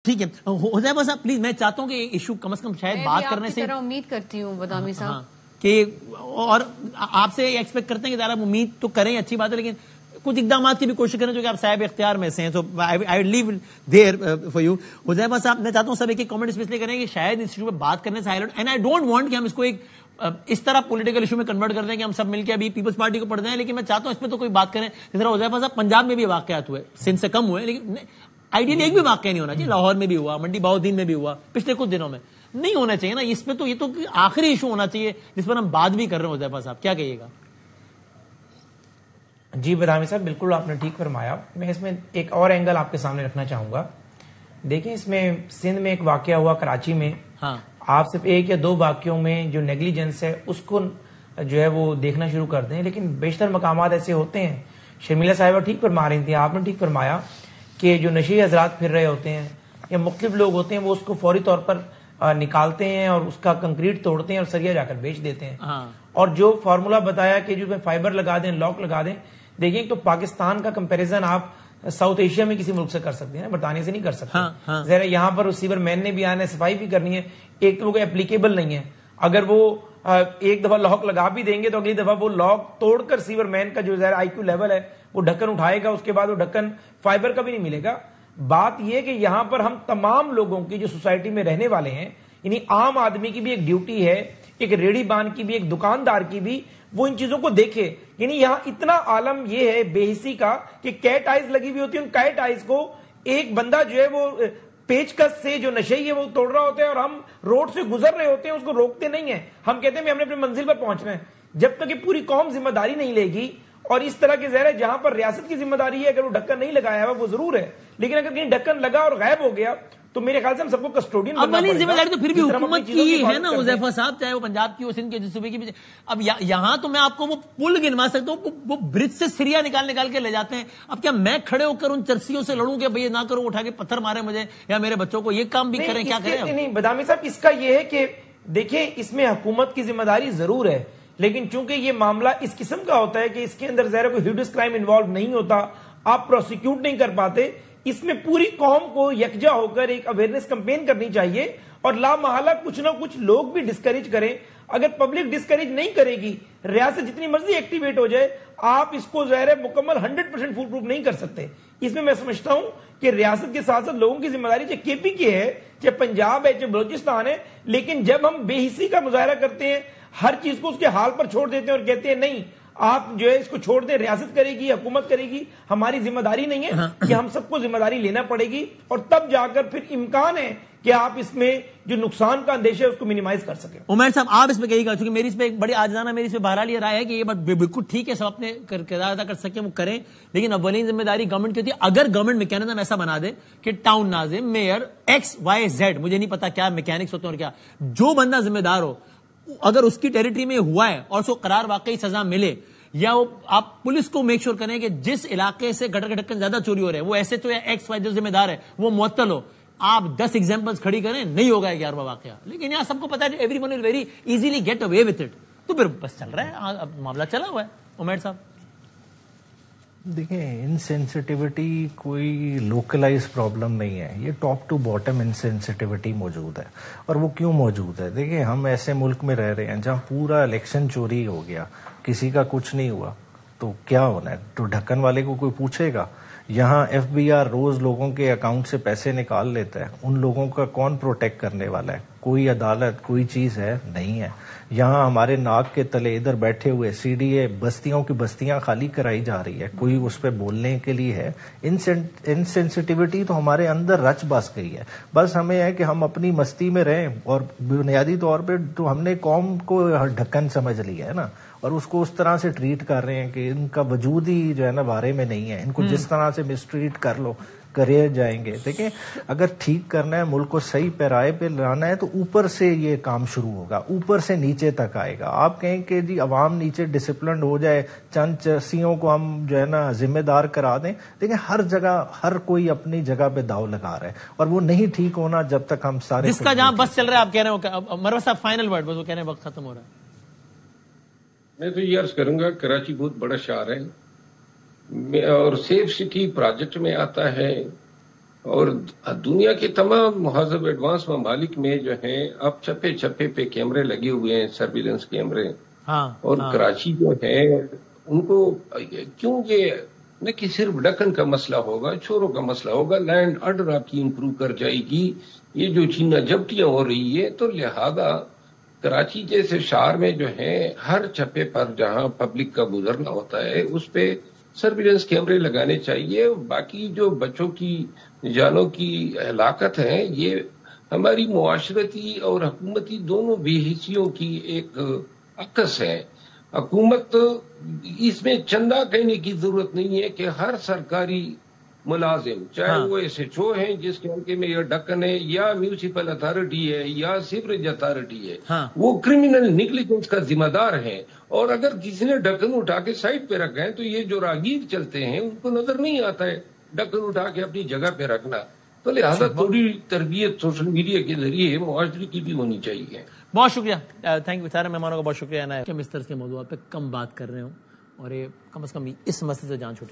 ٹھیک ہے حذیفہ صاحب پلیز میں چاہتا ہوں کہ ایشو کم از کم شاید بات کرنے سے امید کرتی ہوں بدامی صاحب کہ اور آپ سے ایکسپیکٹ کرتے ہیں کہ ذرا امید تو کریں اچھی بات ہے لیکن کچھ اقدامات کی بھی کوشش کریں جو کہ آپ صاحب اختیار میں سے ہیں. سو آئی لیو دیئر فار یو. حذیفہ صاحب میں چاہتا ہوں سب ایک کامنٹ اس لیے کریں کہ شاید اس ایشو پہ بات کرنے سے اینڈ آئی ڈونٹ وانٹ کہ ہم اس کو ایک اس طرح پولیٹیکل ایشو میں کنورٹ کر دیں کہ ہم سب مل کے ابھی پیپلز پارٹی کو پڑھ دیں, لیکن میں چاہتا ہوں اس پہ تو کوئی بات کریں. جس طرح حذیفہ صاحب پنجاب میں بھی واقعات ہوئے, سندھ سے کم ہوئے, لیکن آئیڈیلی ایک بھی واقعہ نہیں ہونا چاہیے. لاہور میں بھی ہوا, منڈی بہاؤالدین میں بھی ہوا, پچھلے کچھ دنوں میں نہیں ہونا چاہیے نا. اس پہ تو یہ تو آخری ایشو ہونا چاہیے جس پر ہم بات بھی کر رہے ہیں. حذیفہ صاحب کیا کہیے گا؟ جی بدامی صاحب بالکل آپ نے ٹھیک فرمایا. میں اس میں ایک اور اینگل آپ کے سامنے رکھنا چاہوں گا. دیکھیں اس میں سندھ میں ایک واقعہ ہوا کراچی میں, آپ صرف ایک یا دو واقعوں میں جو نیگلیجنس ہے اس کو جو ہے وہ دیکھنا شروع کر دیں, لیکن بیشتر مقامات ایسے ہوتے ہیں. شرمیلا صاحبہ ٹھیک فرما رہی تھیں, آپ نے ٹھیک فرمایا کہ جو نشئی حضرات پھر رہے ہوتے ہیں یا مختلف لوگ ہوتے ہیں وہ اس کو فوری طور پر نکالتے ہیں اور اس کا کنکریٹ توڑتے ہیں اور سریا جا کر بیچ دیتے ہیں. اور جو فارمولا بتایا کہ جو فائبر لگا دیں, لاک لگا دیں, دیکھیں تو پاکستان کا کمپیریزن آپ ساؤتھ ایشیا میں کسی ملک سے کر سکتے ہیں, برطانیہ سے نہیں کر سکتے. ذرا یہاں پر ریسیور مین نے بھی آنا ہے, صفائی بھی کرنی ہے, ایک تو وہ اپلیکیبل نہیں ہے. اگر وہ ایک دفعہ لاک لگا بھی دیں گے تو اگلی دفعہ وہ لاک توڑ کر ریسیور مین کا جو ذرا آئی کیو لیول ہے وہ ڈھکن اٹھائے گا, اس کے بعد وہ ڈھکن فائبر کا بھی نہیں ملے گا. بات یہ کہ یہاں پر ہم تمام لوگوں کی جو سوسائٹی میں رہنے والے ہیں, یعنی عام آدمی کی بھی ایک ڈیوٹی ہے, ایک ریڑھی بان کی بھی, ایک دکاندار کی بھی, وہ ان چیزوں کو دیکھے. یعنی یہاں اتنا عالم یہ ہے بے حسی کا کہ کیٹ آئیز لگی ہوئی ہوتی ہے, ان کیٹ آئیز کو ایک بندہ جو ہے وہ پیچ کس سے جو نشئی ہے وہ توڑ رہا ہوتا ہے اور ہم روڈ سے گزر رہے ہوتے ہیں, اس کو روکتے نہیں ہیں. ہم کہتے ہیں ہم نے اپنی منزل پر پہنچنا ہے. جب تک کہ پوری قوم ذمہ داری نہیں لے گی, اور اس طرح کے ظاہر جہاں پر ریاست کی ذمہ داری ہے, اگر وہ ڈھکن نہیں لگایا ہوا وہ ضرور ہے, لیکن اگر کہیں ڈھکن لگا اور غائب ہو گیا تو میرے خیال سے ہم سب کو کسٹوڈین بننا پڑے گا. ذمہ داری تو پھر بھی حکومت کی ہے نا حذیفہ صاحب, چاہے وہ پنجاب کی ہو, سندھ کی, صوبے کی. اب یہاں تو میں آپ کو وہ پل گنوا سکتا ہوں, وہ برج سے سریا نکال کے لے جاتے ہیں. اب کیا میں کھڑے ہو کر ان چرسیوں سے لڑوں کہ بھئی نہ کرو, اٹھا کے پتھر مارے مجھے یا میرے بچوں کو, یہ کام بھی کریں, کیا کریں؟ نہیں بدامی صاحب, اس کا یہ ہے کہ دیکھیں اس میں حکومت کی ذمہ داری ضرور ہے, لیکن چونکہ یہ معاملہ اس قسم کا ہوتا ہے کہ اس کے اندر ظاہر کوئی ہیوڈس کرائم انوالو نہیں ہوتا, آپ پروسیکیوٹ نہیں کر پاتے. اس میں پوری قوم کو یکجا ہو کر ایک اویئرنیس کمپین کرنی چاہیے, اور لا محالہ کچھ نہ کچھ لوگ بھی ڈسکریج کریں. اگر پبلک ڈسکریج نہیں کرے گی, ریاست جتنی مرضی ایکٹیویٹ ہو جائے, آپ اس کو ظاہر مکمل 100% فول پروف نہیں کر سکتے. اس میں سمجھتا ہوں کہ ریاست کے ساتھ ساتھ لوگوں کی ذمہ داری چاہے کے پی کی ہے, چاہے پنجاب ہے, چاہے بلوچستان ہے, لیکن جب ہم بے حسی کا مظاہرہ کرتے ہیں, ہر چیز کو اس کے حال پر چھوڑ دیتے ہیں اور کہتے ہیں نہیں آپ جو ہے اس کو چھوڑ دیں, ریاست کرے گی, حکومت کرے گی, ہماری ذمہ داری نہیں ہے, کہ ہم سب کو ذمہ داری لینا پڑے گی, اور تب جا کر پھر امکان ہے کہ آپ اس میں جو نقصان کا اندیشہ ہے اس کو منیمائز کر سکیں. عمیر صاحب آپ اس پہ کہیے گا, چونکہ میری اس پہ ایک بڑی عاجزانہ میری اس پہ بہرحال یہ رائے ہے کہ یہ بات بالکل ٹھیک ہے, سب اپنے کردار ادا کر سکیں وہ کریں, لیکن اولین ذمہ داری گورنمنٹ کی ہوتی ہے. اگر گورنمنٹ میکینزم ایسا بنا دے کہ ٹاؤن ناظم, میئر ایکس وائی زیڈ, مجھے نہیں پتا کیا میکینکس ہوتے ہیں اور کیا, جو بندہ ذمہ دار ہو, اگر اس کی ٹیریٹری میں ہوا ہے اور اس کو قرار واقعی سزا ملے, یا وہ آپ پولیس کو میک شور کریں کہ جس علاقے سے گٹر کے ڈھکن زیادہ چوری ہو رہے ہیں وہ ایسے تو یا ایکس وائی جو ذمہ دار ہے وہ معطل ہو. آپ 10 ایگزامپلس کھڑی کریں, نہیں ہوگا 11واں واقعہ, لیکن یہاں سب کو پتا ہے everyone will very easily get away with it, تو پھر بس چل رہا ہے, اب معاملہ چلا ہوا ہے. عمیر صاحب دیکھیں, انسینسٹیوٹی کوئی لوکلائز پرابلم نہیں ہے, یہ ٹاپ ٹو باٹم انسینسٹیوٹی موجود ہے. اور وہ کیوں موجود ہے؟ دیکھیں ہم ایسے ملک میں رہ رہے ہیں جہاں پورا الیکشن چوری ہو گیا, کسی کا کچھ نہیں ہوا, تو کیا ہونا ہے؟ تو ڈھکن والے کو کوئی پوچھے گا؟ یہاں ایف بی آر روز لوگوں کے اکاؤنٹ سے پیسے نکال لیتا ہے, ان لوگوں کا کون پروٹیکٹ کرنے والا ہے؟ کوئی عدالت کوئی چیز ہے نہیں ہے. یہاں ہمارے ناک کے تلے ادھر بیٹھے ہوئے سی ڈی اے بستیوں کی بستیاں خالی کرائی جا رہی ہے, کوئی اس پہ بولنے کے لیے ہے؟ انسینسٹیوٹی تو ہمارے اندر رچ بس گئی ہے. بس ہمیں ہے کہ ہم اپنی مستی میں رہیں, اور بنیادی طور پہ تو ہم نے قوم کو ڈھکن سمجھ لیا ہے نا, اور اس کو اس طرح سے ٹریٹ کر رہے ہیں کہ ان کا وجود ہی جو ہے نا بارے میں نہیں ہے. ان کو جس طرح سے مسٹریٹ کر لو کرے جائیں گے. دیکھیں اگر ٹھیک کرنا ہے, ملک کو صحیح پیرائے پہ لانا ہے, تو اوپر سے یہ کام شروع ہوگا, اوپر سے نیچے تک آئے گا. آپ کہیں کہ جی عوام نیچے ڈسپلنڈ ہو جائے, چند چرسیوں کو ہم جو ہے نا ذمہ دار کرا دیں. دیکھیں ہر جگہ ہر کوئی اپنی جگہ پہ داؤ لگا رہا ہے, اور وہ نہیں ٹھیک ہونا جب تک ہم سارے جس کا جہاں بس چل رہا ہے. آپ کہہ رہے ہو مروہ صاحب فائنل ورڈ, بس وہ کہہ رہے ہیں وقت ختم ہو رہا ہے. میں تو یہ عرض کروں گا, کراچی بہت بڑا شہر ہے اور سیف سٹی پروجیکٹ میں آتا ہے, اور دنیا کے تمام مہذب ایڈوانس ممالک میں جو ہیں اب چھپے چھپے پہ کیمرے لگے ہوئے ہیں، سرویلنس کیمرے. اور کراچی جو ہے ان کو کیوں یہ نہ کہ صرف ڈکن کا مسئلہ ہوگا، چوروں کا مسئلہ ہوگا، لینڈ آرڈر آپ کی امپروو کر جائے گی. یہ جو چینا جبٹیاں ہو رہی ہے، تو لہذا کراچی جیسے شہر میں جو ہے ہر چھپے پر جہاں پبلک کا گزرنا ہوتا ہے اس پہ سرویلنس کیمرے لگانے چاہیے. باقی جو بچوں کی جانوں کی ہلاکت ہے، یہ ہماری معاشرتی اور حکومتی دونوں بے حسیوں کی ایک عکس ہے. حکومت اس میں چندہ کہنے کی ضرورت نہیں ہے کہ ہر سرکاری ملازم، چاہے وہ ایس ایچ او ہیں جس کے حلقے میں یہ ڈکن ہے، یا میونسپل اتھارٹی ہے، یا سیوریج اتھارٹی ہے، وہ کرمنل نیگلیجنس کا ذمہ دار ہے. اور اگر کسی نے ڈکن اٹھا کے سائڈ پہ رکھا ہے تو یہ جو راگیر چلتے ہیں ان کو نظر نہیں آتا ہے ڈکن اٹھا کے اپنی جگہ پہ رکھنا. تو لہٰذا تھوڑی تربیت سوشل میڈیا کے ذریعے معاشرے کی بھی ہونی چاہیے. بہت شکریہ، تھینک یو. سارے مہمانوں کا بہت شکریہ کہ ہم اس طرح کے موضوعات پہ کم بات کر رہے ہوں اور یہ کم از کم اس مسئلے سے جان چھوٹے.